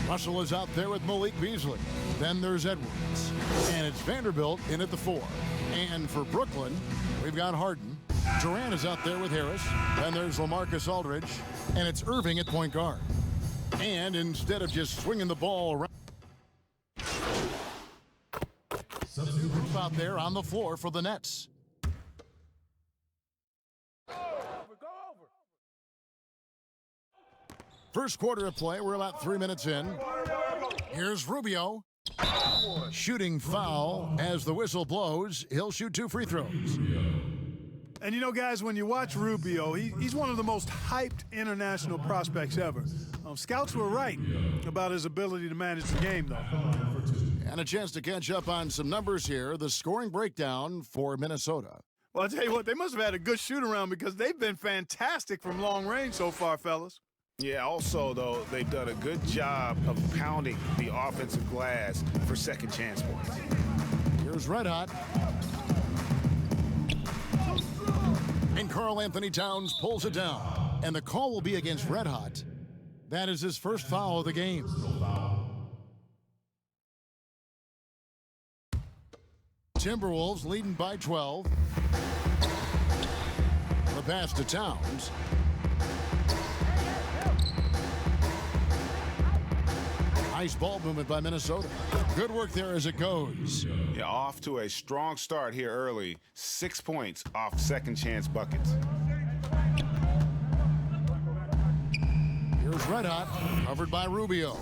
Russell is out there with Malik Beasley. Then there's Edwards. And it's Vanderbilt in at the 4. And for Brooklyn, we've got Harden. Durant is out there with Harris. Then there's LaMarcus Aldridge. And it's Irving at point guard. And instead of just swinging the ball around, out there on the floor for the Nets. First quarter of play, we're about 3 minutes in. Here's Rubio. Shooting foul as the whistle blows. He'll shoot 2 free throws. And you know, guys, when you watch Rubio, he's one of the most hyped international prospects ever. Scouts were right about his ability to manage the game, though. And a chance to catch up on some numbers here. The scoring breakdown for Minnesota. Well, I'll tell you what, they must have had a good shoot-around because they've been fantastic from long range so far, fellas. Yeah, also, though, they've done a good job of pounding the offensive glass for second chance points. Here's Red Hot. And Karl Anthony Towns pulls it down. And the call will be against Red Hot. That is his first foul of the game. Timberwolves leading by 12. The pass to Towns. Nice ball movement by Minnesota. Good work there as it goes. Yeah, off to a strong start here early. 6 points off second chance buckets. Here's Red Hot, covered by Rubio.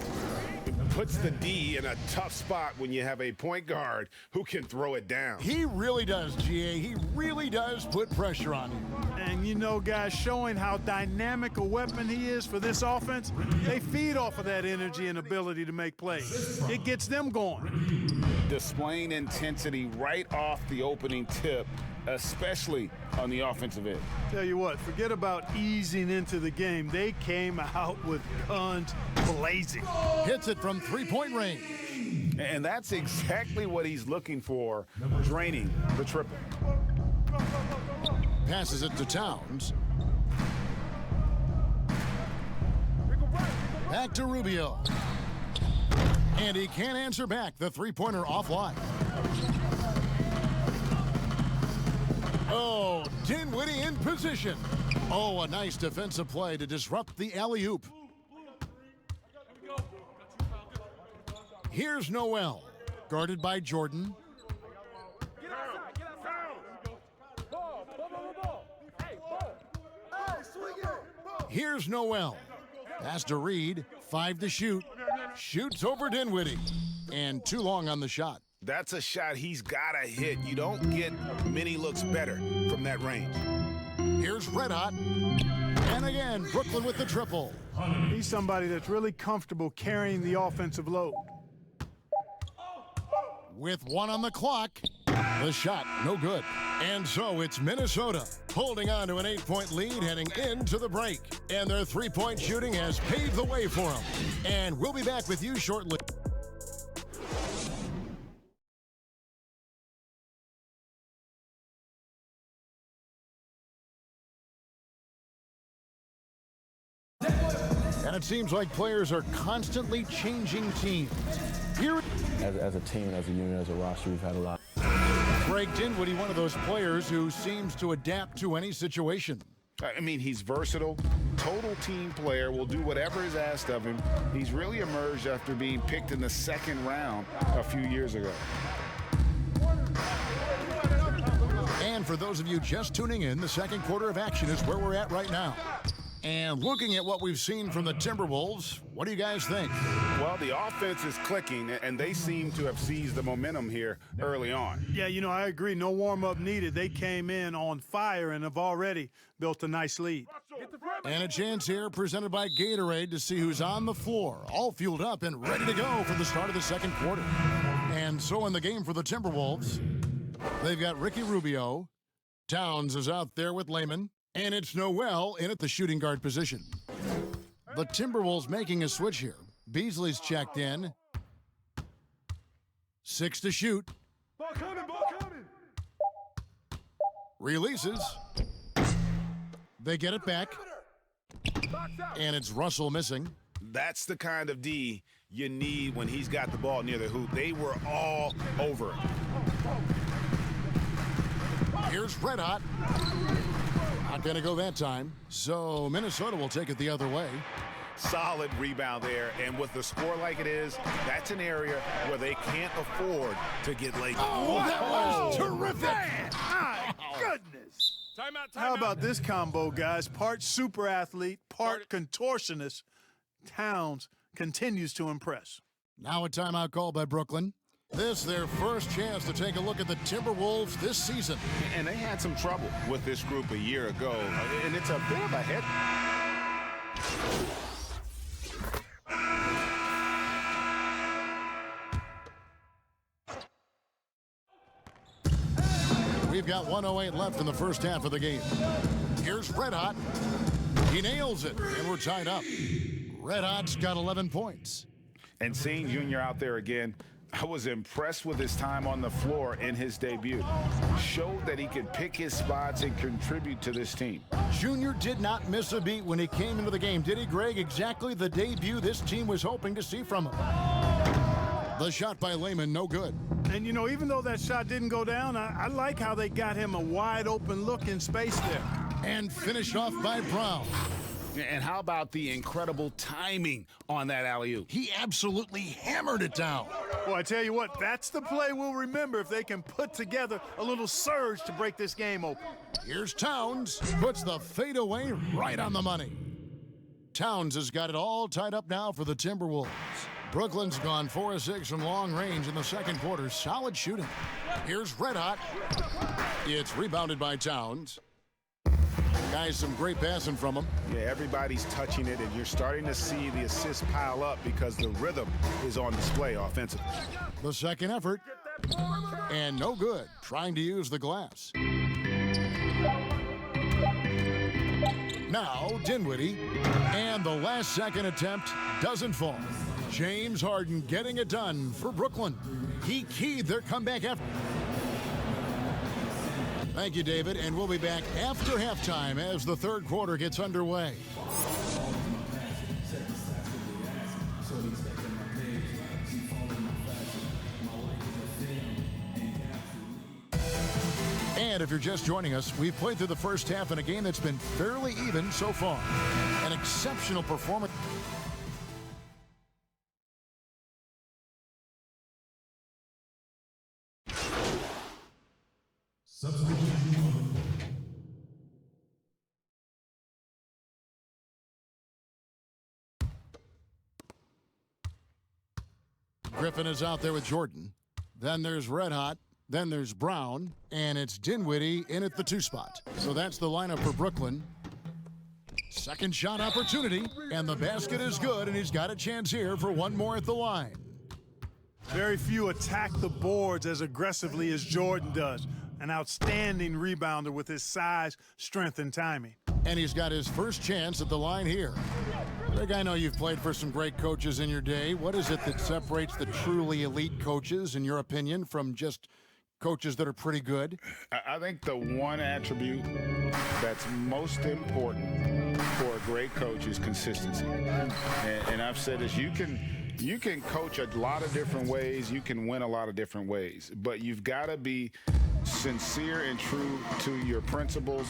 It puts the D in a tough spot when you have a point guard who can throw it down. He really does, GA. He really does put pressure on him. And you know, guys, showing how dynamic a weapon he is for this offense, they feed off of that energy and ability to make plays. It gets them going. Displaying intensity right off the opening tip, especially on the offensive end. Tell you what, forget about easing into the game. They came out with guns blazing. Hits it from three-point range. And that's exactly what he's looking for, draining the triple. Passes it to Towns. Back to Rubio. And he can't answer back. The three-pointer offline. Oh, Dinwiddie in position. Oh, a nice defensive play to disrupt the alley-oop. Here's Noel, guarded by Jordan. Here's Noel. Pass to Reed. 5 to shoot. Shoots over Dinwiddie. And too long on the shot. That's a shot he's got to hit. You don't get many looks better from that range. Here's Red Hot. And again, Brooklyn with the triple. He's somebody that's really comfortable carrying the offensive load. With 1 on the clock, the shot no good. And so it's Minnesota holding on to an 8-point lead heading into the break. And their three-point shooting has paved the way for them. And we'll be back with you shortly. And it seems like players are constantly changing teams. Here, as a team, as a unit, as a roster, we've had a lot. Greg Dinwiddie, one of those players who seems to adapt to any situation. I mean, he's versatile, total team player, will do whatever is asked of him. He's really emerged after being picked in the second round a few years ago. And for those of you just tuning in, the second quarter of action is where we're at right now. And looking at what we've seen from the Timberwolves, what do you guys think? Well, the offense is clicking, and they seem to have seized the momentum here early on. Yeah, you know, I agree. No warm-up needed. They came in on fire and have already built a nice lead. And a chance here presented by Gatorade to see who's on the floor, all fueled up and ready to go for the start of the second quarter. And so in the game for the Timberwolves, they've got Ricky Rubio. Towns is out there with Layman. And it's Noel in at the shooting guard position. The Timberwolves making a switch here. Beasley's checked in. 6 to shoot. Ball coming, ball coming. Releases. They get it back. And it's Russell missing. That's the kind of D you need when he's got the ball near the hoop. They were all over it. Here's Red Hot. Not going to go that time. So Minnesota will take it the other way. Solid rebound there, and with the score like it is, that's an area where they can't afford to get late. Oh, that was terrific. My goodness. Timeout, timeout. How about this combo, guys? Part super athlete, part contortionist. Towns continues to impress. Now a timeout call by Brooklyn. This their first chance to take a look at the Timberwolves this season. And they had some trouble with this group a year ago, and it's a bit of a head. We've got 1:08 left in the first half of the game. Here's Red Hot. He nails it, and we're tied up. Red Hot's got 11 points. And seeing Junior out there again, I was impressed with his time on the floor in his debut. Showed that he could pick his spots and contribute to this team. Junior did not miss a beat when he came into the game, did he, Greg? Exactly the debut this team was hoping to see from him. The shot by Lehman, no good. And, you know, even though that shot didn't go down, I like how they got him a wide-open look in space there. And finished off by Brown. And how about the incredible timing on that alley-oop? He absolutely hammered it down. Well, I tell you what, that's the play we'll remember if they can put together a little surge to break this game open. Here's Towns, puts the fadeaway right on the money. Towns has got it all tied up now for the Timberwolves. Brooklyn's gone 4 of 6 from long range in the second quarter. Solid shooting. Here's Red Hot. It's rebounded by Towns. Guys, some great passing from him. Yeah, everybody's touching it, and you're starting to see the assists pile up because the rhythm is on display offensively. The second effort. And no good. Trying to use the glass. Now, Dinwiddie. And the last second attempt doesn't fall. James Harden getting it done for Brooklyn. He keyed their comeback after. Thank you, David, and we'll be back after halftime as the third quarter gets underway. And if you're just joining us, we've played through the first half in a game that's been fairly even so far. An exceptional performance. Griffin is out there with Jordan. Then there's Red Hot. Then there's Brown. And it's Dinwiddie in at the 2 spot. So that's the lineup for Brooklyn. Second shot opportunity. And the basket is good. And he's got a chance here for one more at the line. Very few attack the boards as aggressively as Jordan does. An outstanding rebounder with his size, strength, and timing. And he's got his first chance at the line here. Greg, I know you've played for some great coaches in your day. What is it that separates the truly elite coaches, in your opinion, from just coaches that are pretty good? I think the one attribute that's most important for a great coach is consistency. And I've said this, you can coach a lot of different ways, you can win a lot of different ways, but you've got to be sincere and true to your principles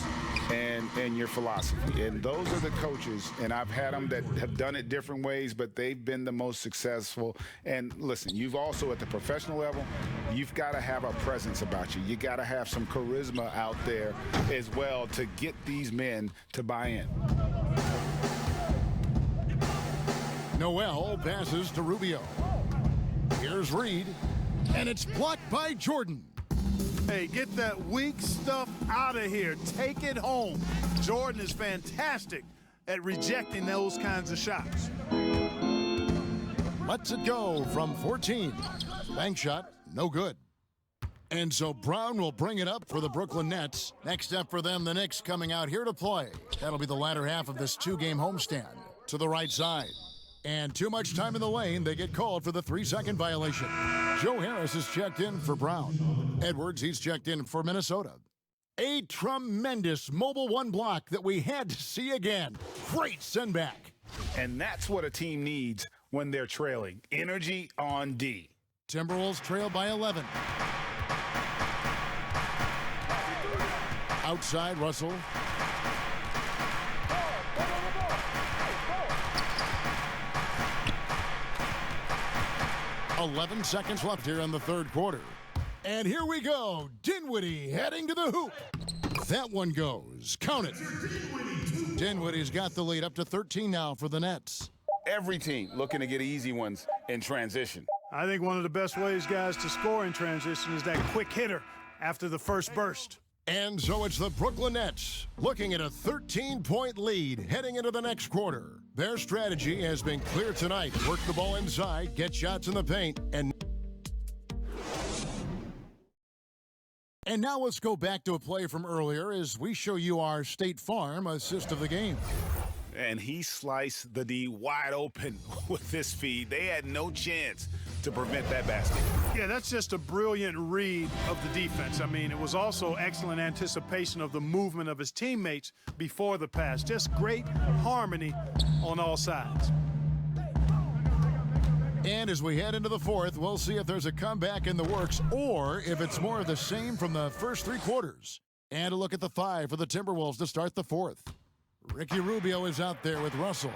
and your philosophy. And those are the coaches, and I've had them that have done it different ways, but they've been the most successful. And listen, you've also at the professional level, you've got to have a presence about you. You got to have some charisma out there as well to get these men to buy in. Noel passes to Rubio. Here's Reed, and it's blocked by Jordan. Hey, get that weak stuff out of here. Take it home. Jordan is fantastic at rejecting those kinds of shots. Lets it go from 14. Bank shot, no good. And so Brown will bring it up for the Brooklyn Nets. Next up for them, the Knicks coming out here to play. That'll be the latter half of this 2-game homestand. To the right side. And too much time in the lane, they get called for the 3-second violation. Joe Harris is checked in for Brown. Edwards, he's checked in for Minnesota. A tremendous mobile 1 block that we had to see again. Great send back. And that's what a team needs when they're trailing. Energy on D. Timberwolves trail by 11. Outside, Russell. "11 seconds left here in the third quarter. And here we go. Dinwiddie heading to the hoop. That one goes. Count it. Dinwiddie's got the lead up to 13 now for the Nets. Every team looking to get easy ones in transition. I think one of the best ways, guys, to score in transition is that quick hitter after the first burst. And so it's the Brooklyn Nets looking at a 13-point lead heading into the next quarter. Their strategy has been clear tonight. Work the ball inside, get shots in the paint, and now let's go back to a play from earlier as we show you our State Farm assist of the game. And he sliced the D wide open with this feed. They had no chance to prevent that basket. Yeah, that's just a brilliant read of the defense. I mean, it was also excellent anticipation of the movement of his teammates before the pass. Just great harmony on all sides. And as we head into the fourth, we'll see if there's a comeback in the works or if it's more of the same from the first three quarters. And a look at the five for the Timberwolves to start the fourth. Ricky Rubio is out there with Russell.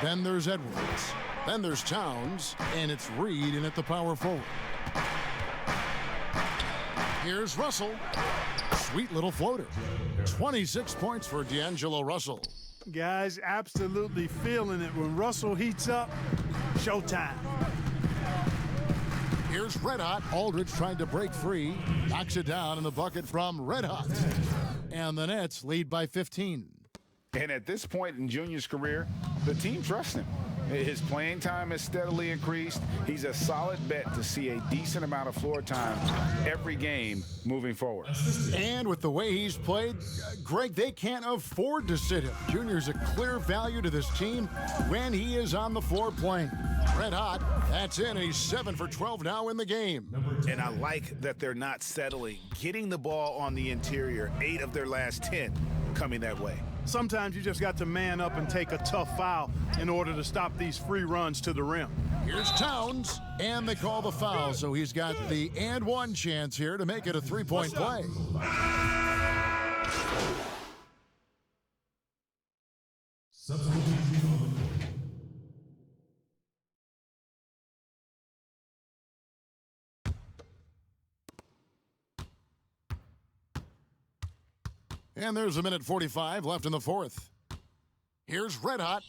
Then there's Edwards. Then there's Towns. And it's Reed in at the power forward. Here's Russell. Sweet little floater. 26 points for D'Angelo Russell. Guys, absolutely feeling it. When Russell heats up, showtime. Here's Red Hot. Aldridge trying to break free. Knocks it down in the bucket from Red Hot. And the Nets lead by 15. And at this point in Junior's career, the team trusts him. His playing time has steadily increased. He's a solid bet to see a decent amount of floor time every game moving forward. And with the way he's played, Greg, they can't afford to sit him. Junior's a clear value to this team when he is on the floor playing. Red Hot, that's in. He's 7 for 12 now in the game. And I like that they're not settling. Getting the ball on the interior, 8 of their last 10 coming that way. Sometimes you just got to man up and take a tough foul in order to stop these free runs to the rim. Here's Towns, and they call the foul, so he's got the and one chance here to make it a three-point play. And there's a minute 45 left in the fourth. Here's Red Hot.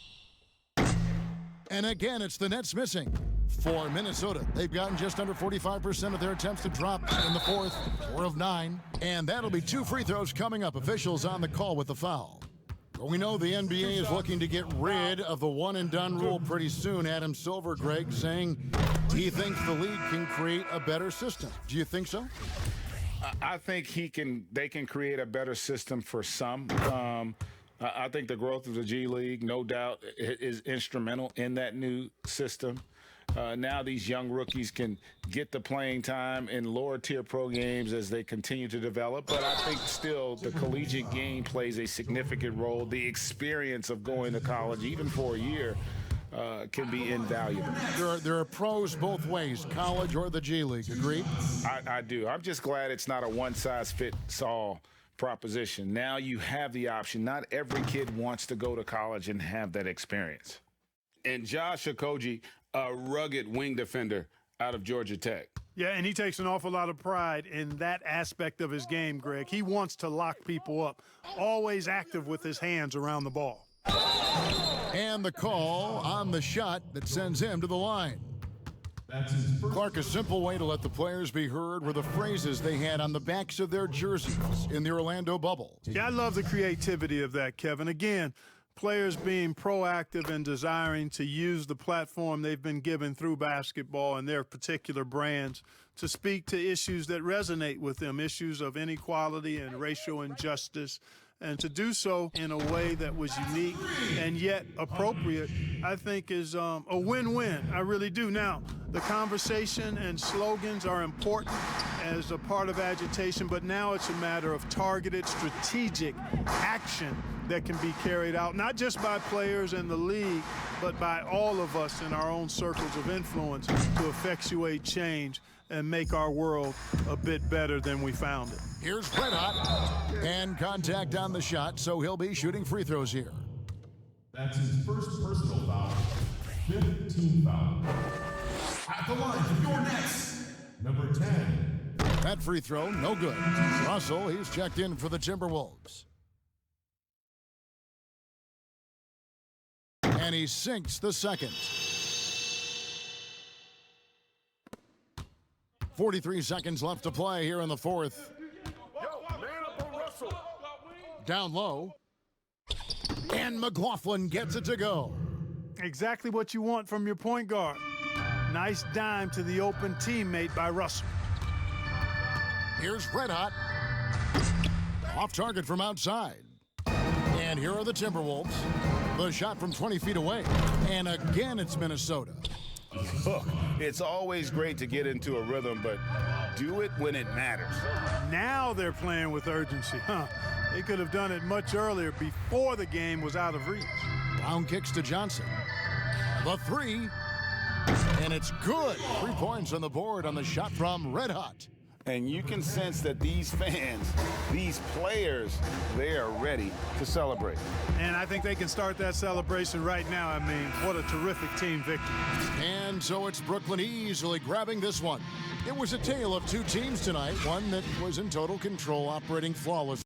And again, it's the Nets missing. For Minnesota, they've gotten just under 45% of their attempts to drop in the fourth, 4 of 9. And that'll be 2 free throws coming up. Officials on the call with the foul. Well, we know the NBA is looking to get rid of the one-and-done rule pretty soon. Adam Silver, Greg, saying he thinks the league can create a better system. Do you think so? I think they can create a better system for some. I think the growth of the G League, no doubt, is instrumental in that new system. Now these young rookies can get the playing time in lower-tier pro games as they continue to develop. But I think still the collegiate game plays a significant role. The experience of going to college, even for a year, can be invaluable. There are pros both ways, college or the G League. Agree? I do. I'm just glad it's not a one-size-fits-all proposition. Now you have the option. Not every kid wants to go to college and have that experience. And Josh Okogie, a rugged wing defender out of Georgia Tech. Yeah, and he takes an awful lot of pride in that aspect of his game, Greg. He wants to lock people up, always active with his hands around the ball. And the call on the shot that sends him to the line. Clark, a simple way to let the players be heard were the phrases they had on the backs of their jerseys in the Orlando bubble. Yeah, I love the creativity of that, Kevin. Again, players being proactive and desiring to use the platform they've been given through basketball and their particular brands to speak to issues that resonate with them, issues of inequality and racial injustice, and to do so in a way that was unique and yet appropriate, I think is a win-win. I really do. Now, the conversation and slogans are important, as a part of agitation, but now it's a matter of targeted, strategic action that can be carried out, not just by players in the league, but by all of us in our own circles of influence to effectuate change and make our world a bit better than we found it. Here's Red Hot, and contact on the shot, so he'll be shooting free throws here. That's his first personal foul. 5th team foul. At the line for your next, number 10. That free throw, no good. Russell, he's checked in for the Timberwolves. And he sinks the second. 43 seconds left to play here in the fourth. Down low. And McLaughlin gets it to go. Exactly what you want from your point guard. Nice dime to the open teammate by Russell. Here's Red Hot. Off target from outside. And here are the Timberwolves. The shot from 20 feet away. And again, it's Minnesota. Look, it's always great to get into a rhythm, but do it when it matters. Now they're playing with urgency, huh? They could have done it much earlier before the game was out of reach. Brown kicks to Johnson. The three. And it's good. 3 points on the board on the shot from Red Hot. And you can sense that these fans, these players, they are ready to celebrate. And I think they can start that celebration right now. I mean, what a terrific team victory. And so it's Brooklyn easily grabbing this one. It was a tale of two teams tonight, one that was in total control, operating flawlessly.